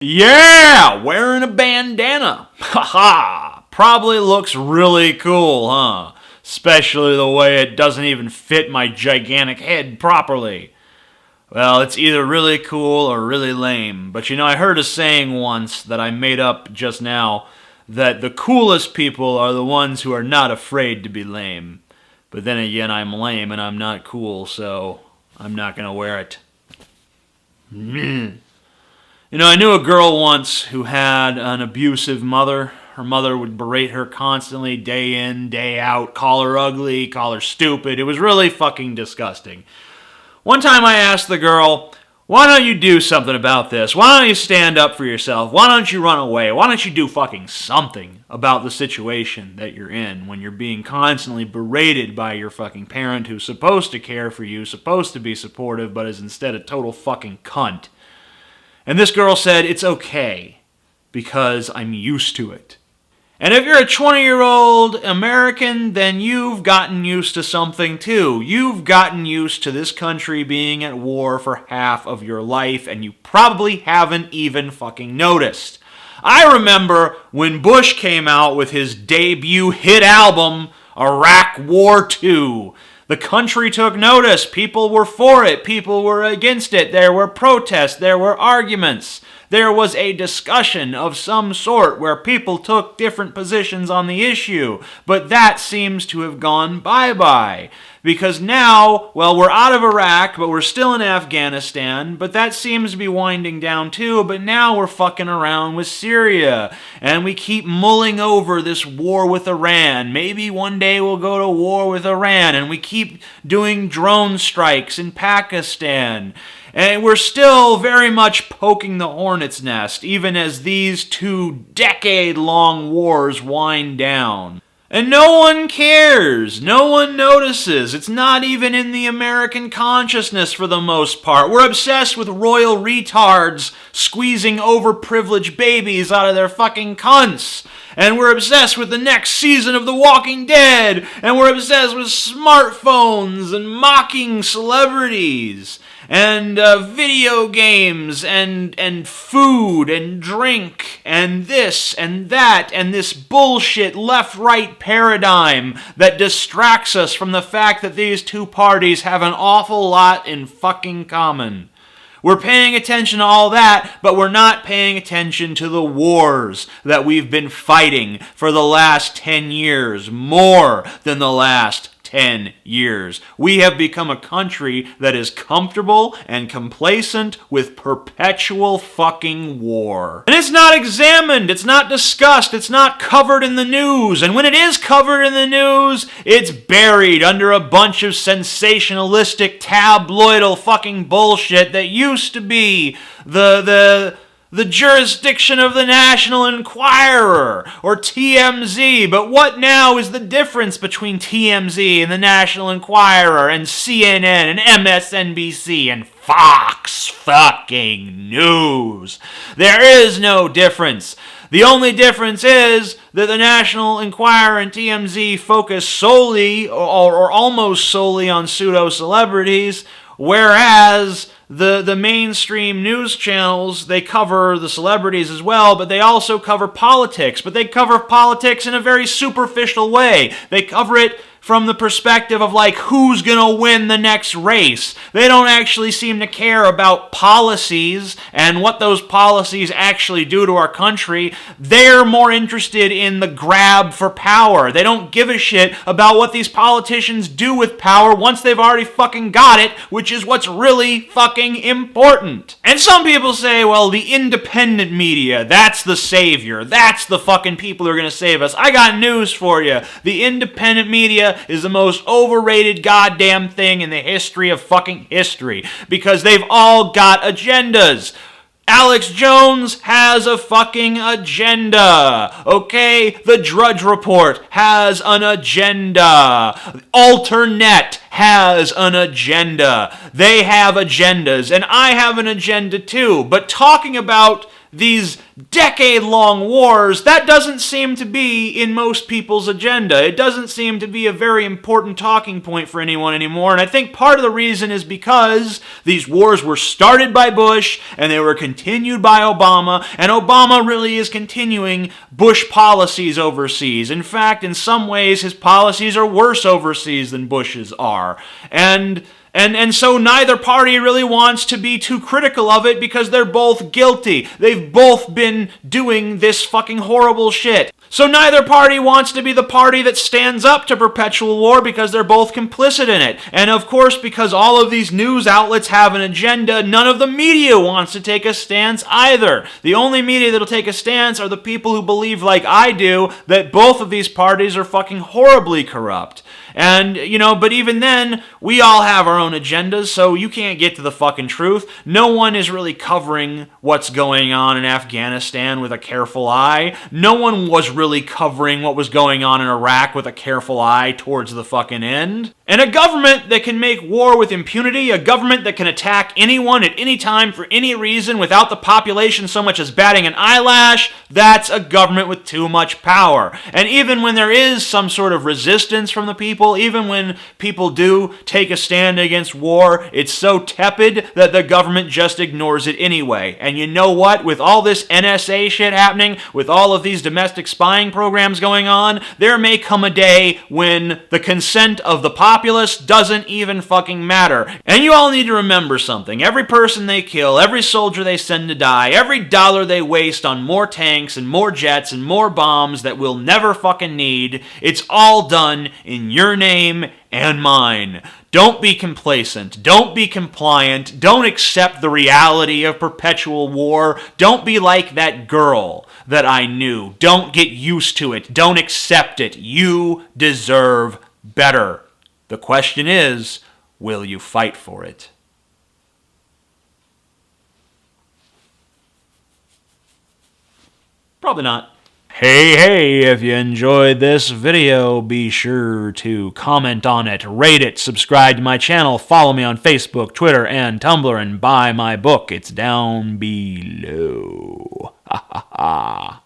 Yeah, wearing a bandana. Haha, probably looks really cool, huh? Especially the way it doesn't even fit my gigantic head properly. Well, it's either really cool or really lame. But I heard a saying once that I made up just now that the coolest people are the ones who are not afraid to be lame. But then again, I'm lame and I'm not cool, so I'm not gonna wear it. I knew a girl once who had an abusive mother. Her mother would berate her constantly, day in, day out, call her ugly, call her stupid. It was really fucking disgusting. One time I asked the girl, why don't you do something about this? Why don't you stand up for yourself? Why don't you run away? Why don't you do fucking something about the situation that you're in when you're being constantly berated by your fucking parent who's supposed to care for you, supposed to be supportive, but is instead a total fucking cunt? And this girl said, it's okay, because I'm used to it. And if you're a 20-year-old American, then you've gotten used to something too. You've gotten used to this country being at war for half of your life, and you probably haven't even fucking noticed. I remember when Bush came out with his debut hit album, Iraq War II. The country took notice. People were for it. People were against it. There were protests. There were arguments. There was a discussion of some sort where people took different positions on the issue. But that seems to have gone bye-bye. Because now, well, we're out of Iraq, but we're still in Afghanistan, but that seems to be winding down too, but now we're fucking around with Syria, and we keep mulling over this war with Iran. Maybe one day we'll go to war with Iran, and we keep doing drone strikes in Pakistan. And we're still very much poking the hornet's nest, even as these 2-decade-long wars wind down. And no one cares. No one notices. It's not even in the American consciousness for the most part. We're obsessed with royal retards squeezing overprivileged babies out of their fucking cunts. And we're obsessed with the next season of The Walking Dead. And we're obsessed with smartphones and mocking celebrities. And video games, and food, and drink, and this, and that, and this bullshit left-right paradigm that distracts us from the fact that these two parties have an awful lot in fucking common. We're paying attention to all that, but we're not paying attention to the wars that we've been fighting for the last 10 years, more than the last 10 years. We have become a country that is comfortable and complacent with perpetual fucking war. And it's not examined, it's not discussed, it's not covered in the news. And when it is covered in the news, it's buried under a bunch of sensationalistic, tabloidal fucking bullshit that used to be the jurisdiction of the National Enquirer, or TMZ. But what now is the difference between TMZ and the National Enquirer and CNN and MSNBC and Fox fucking News? There is no difference. The only difference is that the National Enquirer and TMZ focus solely or almost solely on pseudo-celebrities, whereas the mainstream news channels, they cover the celebrities as well, but they also cover politics. But they cover politics in a very superficial way. They cover it from the perspective of who's gonna win the next race. They don't actually seem to care about policies and what those policies actually do to our country. They're more interested in the grab for power. They don't give a shit about what these politicians do with power once they've already fucking got it, which is what's really fucking important. And some people say, well, the independent media, that's the savior. That's the fucking people who are gonna save us. I got news for you. The independent media is the most overrated goddamn thing in the history of fucking history, because they've all got agendas. Alex Jones has a fucking agenda, okay? The Drudge Report has an agenda. Alternet has an agenda. They have agendas, and I have an agenda too. But talking about these decade-long wars, that doesn't seem to be in most people's agenda. It doesn't seem to be a very important talking point for anyone anymore, and I think part of the reason is because these wars were started by Bush, and they were continued by Obama, and Obama really is continuing Bush policies overseas. In fact, in some ways, his policies are worse overseas than Bush's are. And so neither party really wants to be too critical of it because they're both guilty. They've both been doing this fucking horrible shit. So neither party wants to be the party that stands up to perpetual war because they're both complicit in it. And of course, because all of these news outlets have an agenda, none of the media wants to take a stance either. The only media that'll take a stance are the people who believe, like I do, that both of these parties are fucking horribly corrupt. And, but even then, we all have our own agendas, so you can't get to the fucking truth. No one is really covering what's going on in Afghanistan with a careful eye. No one was really covering what was going on in Iraq with a careful eye towards the fucking end. And a government that can make war with impunity, a government that can attack anyone at any time for any reason without the population so much as batting an eyelash, that's a government with too much power. And even when there is some sort of resistance from the people, even when people do take a stand against war, it's so tepid that the government just ignores it anyway. And you know what? With all this NSA shit happening, with all of these domestic spying programs going on, there may come a day when the consent of the populace doesn't even fucking matter. And you all need to remember something. Every person they kill, every soldier they send to die, every dollar they waste on more tanks and more jets and more bombs that we'll never fucking need, it's all done in your name and mine. Don't be complacent. Don't be compliant. Don't accept the reality of perpetual war. Don't be like that girl that I knew. Don't get used to it. Don't accept it. You deserve better. The question is, will you fight for it? Probably not. Hey, if you enjoyed this video, be sure to comment on it, rate it, subscribe to my channel, follow me on Facebook, Twitter, and Tumblr, and buy my book. It's down below. Ha ha ha.